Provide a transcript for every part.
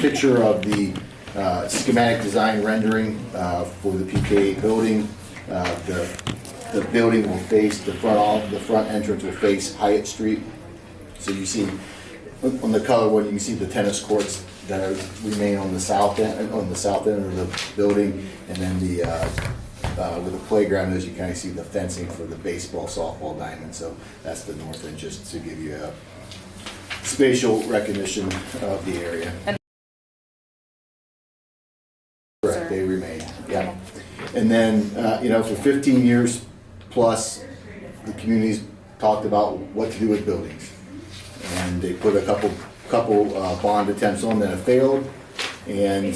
picture of the schematic design rendering for the PK building. The building will face the front entrance will face Hyatt Street. So you see on the color one, you can see the tennis courts that remain on the south end of the building, and then the with the playground, as you kind of see the fencing for the baseball, softball diamond. So that's the north end, just to give you a spatial recognition of the area. Correct, they remain. Yeah, and then for 15 years plus, the community's talked about what to do with buildings, and they put a couple bond attempts on that have failed, and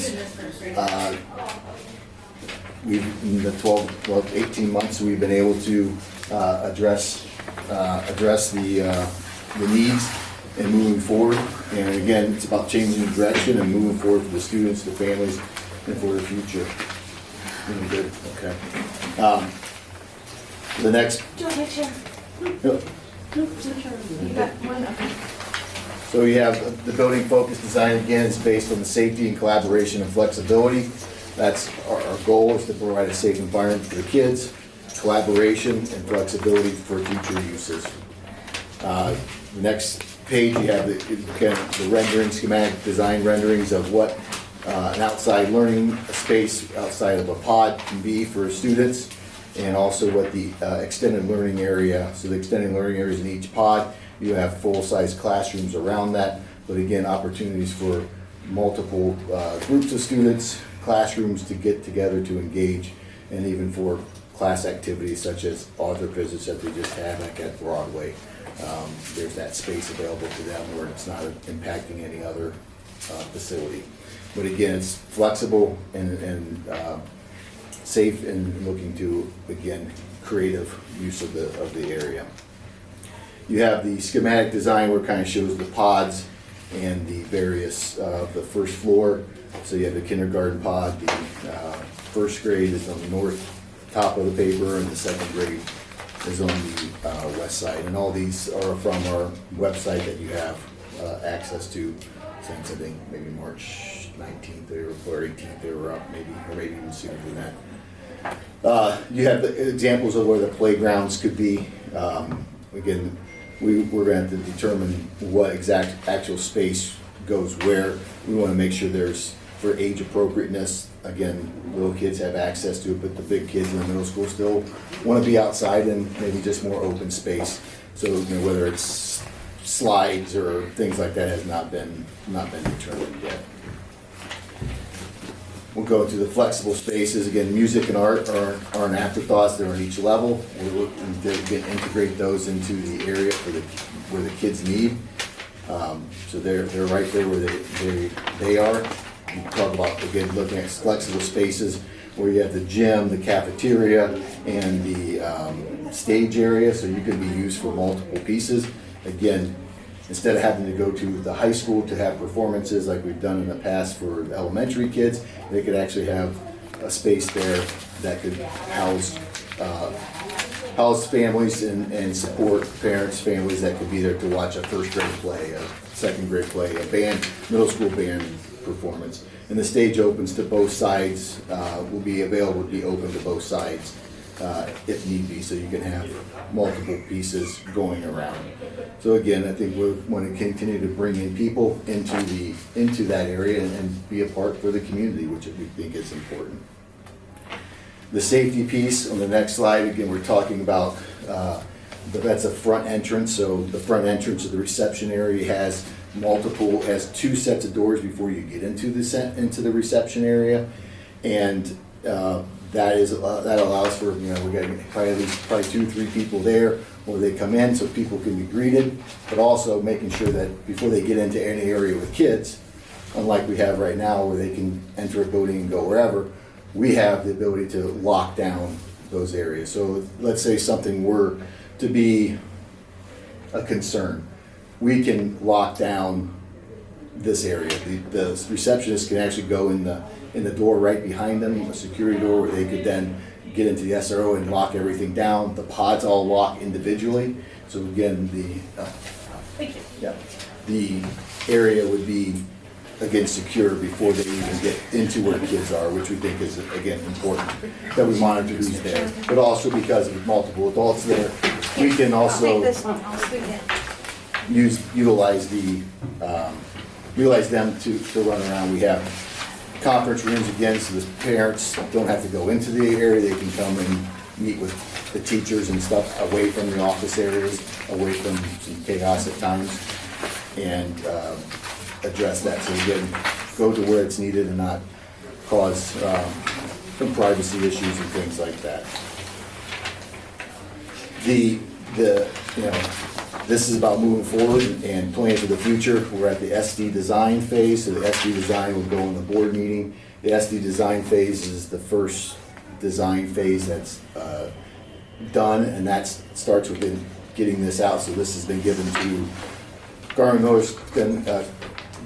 in the 18 months we've been able to address the needs and moving forward. And again, it's about changing the direction and moving forward for the students, the families, and for the future. Really good. Okay. The next. Do a picture. Yep. You got one. Okay. So you have the building focus design. Again, is based on the safety and collaboration and flexibility. That's our goal, is to provide a safe environment for the kids, collaboration and flexibility for future uses. The next page, you have the rendering, schematic design renderings of what an outside learning space outside of a pod can be for students, and also what the extended learning area. So the extended learning areas in each pod, you have full-size classrooms around that, but again, opportunities for multiple groups of students, classrooms to get together to engage, and even for class activities such as author visits that they just had, like at Broadway. There's that space available to them where it's not impacting any other facility. But again, it's flexible and safe, and looking to, again, creative use of the area. You have the schematic design where it kind of shows the pods and the various, the first floor. So you have the kindergarten pod, the first grade is on the north top of the paper, and the second grade is on the west side. And all these are from our website that you have access to since, I think, maybe March 19th or 18th they were up, or maybe even sooner than that. You have the examples of where the playgrounds could be. Again, we're going to have to determine what exact actual space goes where. We want to make sure there's, for age appropriateness, again, little kids have access to it, but the big kids in the middle school still want to be outside and maybe just more open space. So whether it's slides or things like that has not been determined yet. We'll go to the flexible spaces. Again, music and art are an afterthought. They're on each level. We're looking to integrate those into the area where the kids need. So they're right there where they are. We talk about, again, looking at flexible spaces where you have the gym, the cafeteria, and the stage area, so you can be used for multiple pieces. Again, instead of having to go to the high school to have performances like we've done in the past for elementary kids, they could actually have a space there that could house families and support parents, families that could be there to watch a first grade play, a second grade play, a band, middle school band performance. And the stage opens to both sides, will be available to be open to both sides if need be, so you can have multiple pieces going around. So again, I think we want to continue to bring in people into that area and be a part for the community, which we think is important. The safety piece on the next slide, again, we're talking about that's a front entrance. So the front entrance of the reception area has two sets of doors before you get into the reception area, and that allows for, we got at least probably 2-3 people there where they come in, so people can be greeted, but also making sure that before they get into any area with kids, unlike we have right now where they can enter a building and go wherever, we have the ability to lock down those areas. So let's say something were to be a concern, we can lock down this area. The receptionist can actually go in the door right behind them, a security door, where they could then get into the SRO and lock everything down. The pods all lock individually. So again, Thank you. the area would be again, secure before they even get into where kids are, which we think is, again, important, that we monitor who's there. But also because of multiple adults there, we can Take also this one, I'll scoot it. utilize them to run around. We have conference rooms again, so the parents don't have to go into the area, they can come and meet with the teachers and stuff away from the office areas, away from some chaos at times, and address that. So again, go to where it's needed and not cause some privacy issues and things like that. This is about moving forward and planning for the future. We're at the SD design phase, so the SD design will go in the board meeting. The SD design phase is the first design phase that's done, and that starts with getting this out. So this has been given to Garmin Miller's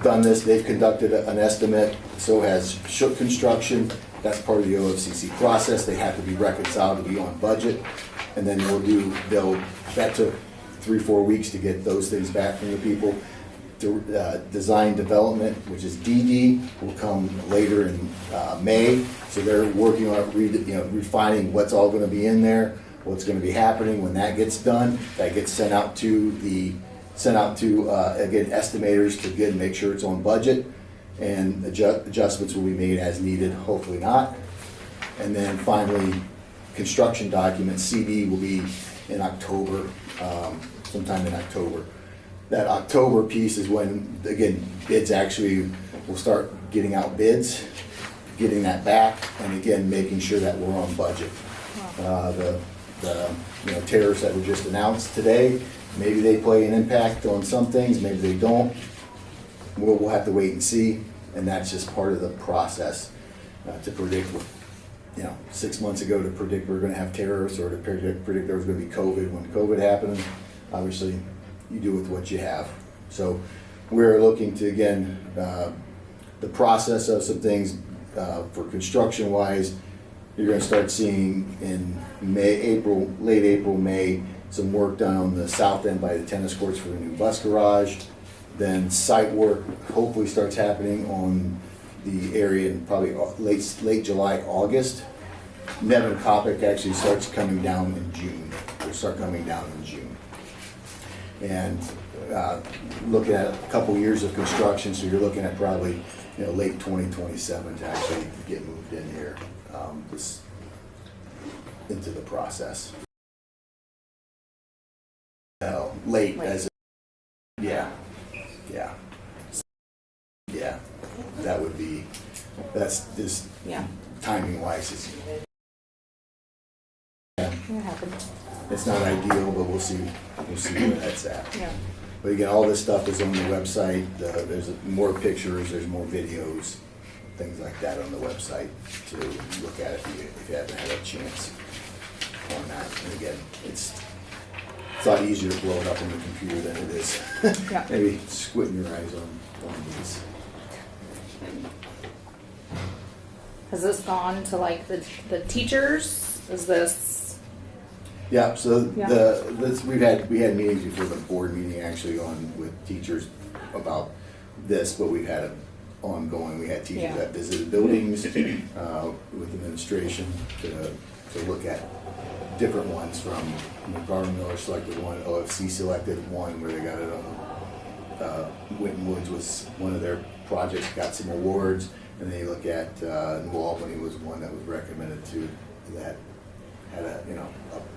done this. They've conducted an estimate. So has Shook Construction. That's part of the OFCC process. They have to be reconciled to be on budget, and then that took 3-4 weeks to get those things back from the people. Design development, which is DD, will come later in May. So they're working on refining what's all going to be in there, what's going to be happening. When that gets done, that gets sent out to again, estimators to make sure it's on budget, and adjustments will be made as needed, hopefully not. And then finally, construction documents, CD will be in October, sometime in October. That October piece is when, again, bids actually will start getting out bids, getting that back, and again, making sure that we're on budget. The tariffs that were just announced today, maybe they play an impact on some things, maybe they don't. We'll have to wait and see, and that's just part of the process to predict. 6 months ago to predict we're going to have tariffs, or to predict there was going to be COVID. When COVID happened, obviously you do with what you have. So we're looking to, again, the process of some things for construction wise. You're going to start seeing in late April, May, some work done on the south end by the tennis courts for the new bus garage. Then site work hopefully starts happening on the area in probably late July, August. Nevin Kopic actually starts coming down in June. Will start coming down in June. And looking at a couple years of construction, so you're looking at probably late 2027 to actually get moved in here, into the process. Late as yeah. That would be, that's just timing wise. It's not ideal, but we'll see where that's at. Yeah. But again, all this stuff is on the website. There's more pictures, there's more videos, things like that on the website to look at if you haven't had a chance on that. And again, it's a lot easier to blow it up on the computer than it is. Yeah. Maybe squinting your eyes on these. Has this gone to like the teachers? Is this? Yeah. So we had meetings before the board meeting actually with teachers about this, but we've had it ongoing. We had teachers that visited buildings with administration to look at different ones from Garmin Miller selected one, OFC selected one where they got it on. Winton Woods was one of their projects, got some awards, and then you look at New Albany was one that was recommended to that had a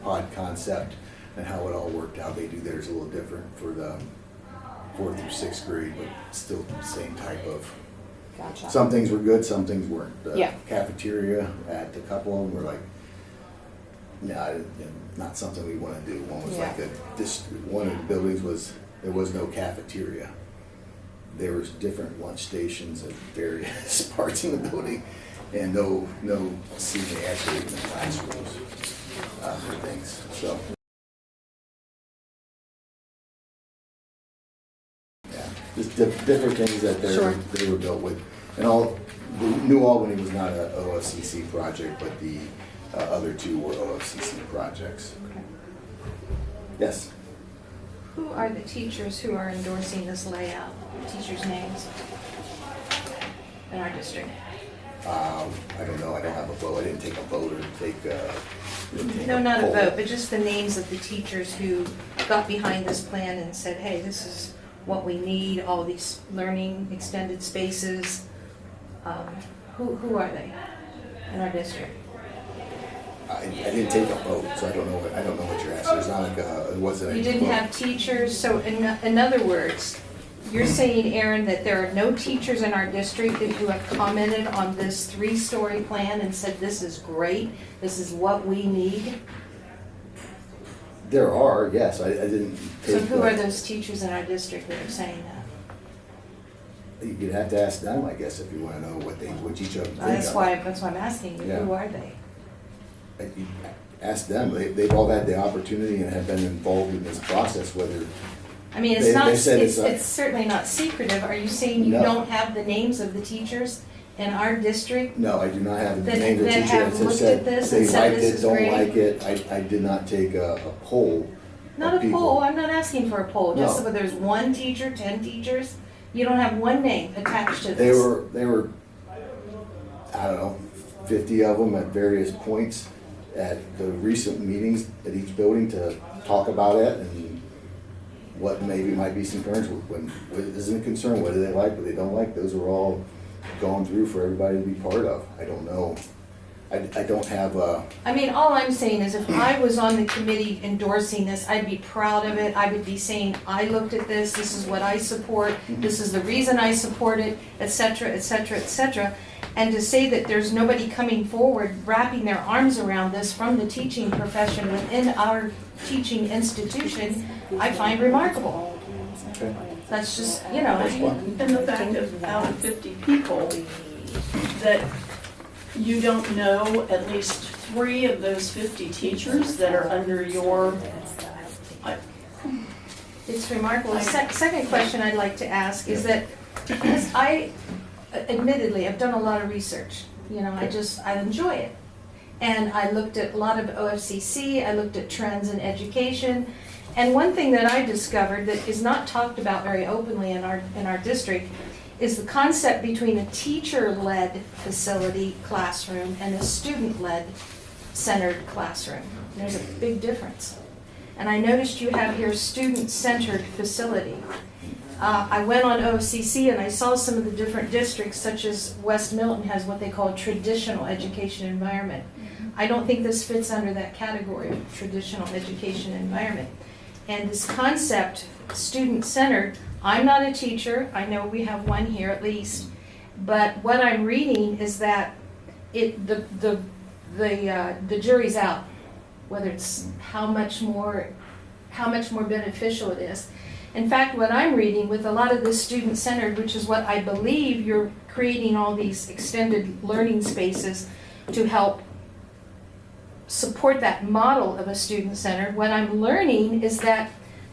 pod concept and how it all worked out. They do theirs a little different for the 4th through 6th grade, but still the same type of. Gotcha. Some things were good, some things weren't. The cafeteria at a couple of them were like, no, not something we want to do. One was one of the buildings there was no cafeteria. There was different lunch stations at various parts of the building, and no seating actually in the classrooms for things. So just different things that they were built with, and all. New Albany was not an OFCC project, but the other two were OFCC projects. Okay. Yes. Who are the teachers who are endorsing this layout? Teachers' names? in our district? I don't know, I don't have a vote, I didn't take a vote or didn't take No, not a poll. vote, but just the names of the teachers who got behind this plan and said, hey, this is what we need, all these learning extended spaces. Who are they in our district? I didn't take a vote, so I don't know what you're asking. It's not like it wasn't. You didn't have teachers, so in other words, you're saying, Aaron, that there are no teachers in our district who have commented on this 3-story plan and said, this is great, this is what we need? There are, yes, I didn't take. So who are those teachers in our district that are saying that? You'd have to ask them, I guess, if you want to know what each of them think. That's why I'm asking you, Yeah. who are they? You ask them, they've all had the opportunity and have been involved in this process, whether, I mean, They it's said it's it's certainly not secretive. Are you saying you No. don't have the names of the teachers in our district? no, I do not have the That- name of the that teacher. have As I looked said, at this they and said liked this it, is don't great? like it. I did not take a poll. Not of a people. poll, I'm not asking for a poll, just No. whether there's one teacher, 10 teachers, you don't have one name attached to They this. were, I don't know, 50 of them at various points at the recent meetings at each building to talk about it and what maybe might be some concerns. What isn't a concern, what do they like, what they don't like, those are all gone through for everybody to be part of. I don't know. I don't have a, I mean, all I'm saying is if I was on the committee endorsing this, I'd be proud of it. I would be saying, I looked at this, this is what I support, this is the reason I support it, et cetera, et cetera, et cetera. And to say that there's nobody coming forward, wrapping their arms around this from the teaching profession within our teaching institution, I find remarkable. okay. That's just, you know, And the fact of out of 50 people, that you don't know at least 3 of those 50 teachers that are under your, it's remarkable. Second question I'd like to ask is that, because I, admittedly, I've done a lot of research. You know, I enjoy it. And I looked at a lot of OFCC, I looked at trends in education. And one thing that I discovered that is not talked about very openly in our district is the concept between a teacher-led facility classroom and a student-led centered classroom. There's a big difference. And I noticed you have here student-centered facility. I went on OCC and I saw some of the different districts, such as West Milton has what they call a traditional education environment. I don't think this fits under that category of traditional education environment. And this concept, student-centered, I'm not a teacher, I know we have one here at least, but what I'm reading is that the jury's out, whether it's how much more beneficial it is. In fact, what I'm reading with a lot of this student-centered, which is what I believe you're creating all these extended learning spaces to help support that model of a student-centered, what I'm learning is that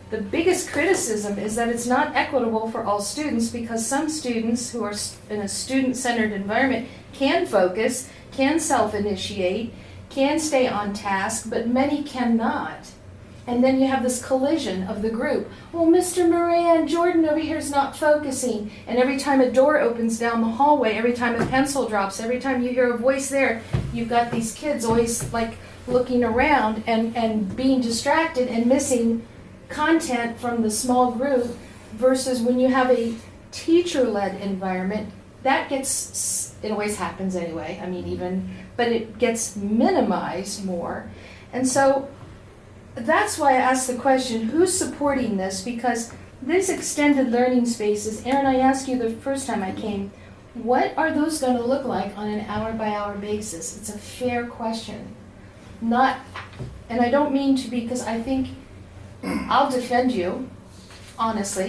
the biggest criticism is that it's not equitable for all students because some students who are in a student-centered environment can focus, can self-initiate, can stay on task, but many cannot. And then you have this collision of the group. Well, Mr. Moran, Jordan over here is not focusing. And every time a door opens down the hallway, every time a pencil drops, every time you hear a voice there, you've got these kids always like looking around and being distracted and missing content from the small group versus when you have a teacher-led environment, that gets, it always happens anyway, I mean but it gets minimized more. And so that's why I asked the question, who's supporting this? Because these extended learning spaces, Aaron, I asked you the first time I came, what are those going to look like on an hour-by-hour basis? It's a fair question. And I don't mean to be, because I think I'll defend you, honestly.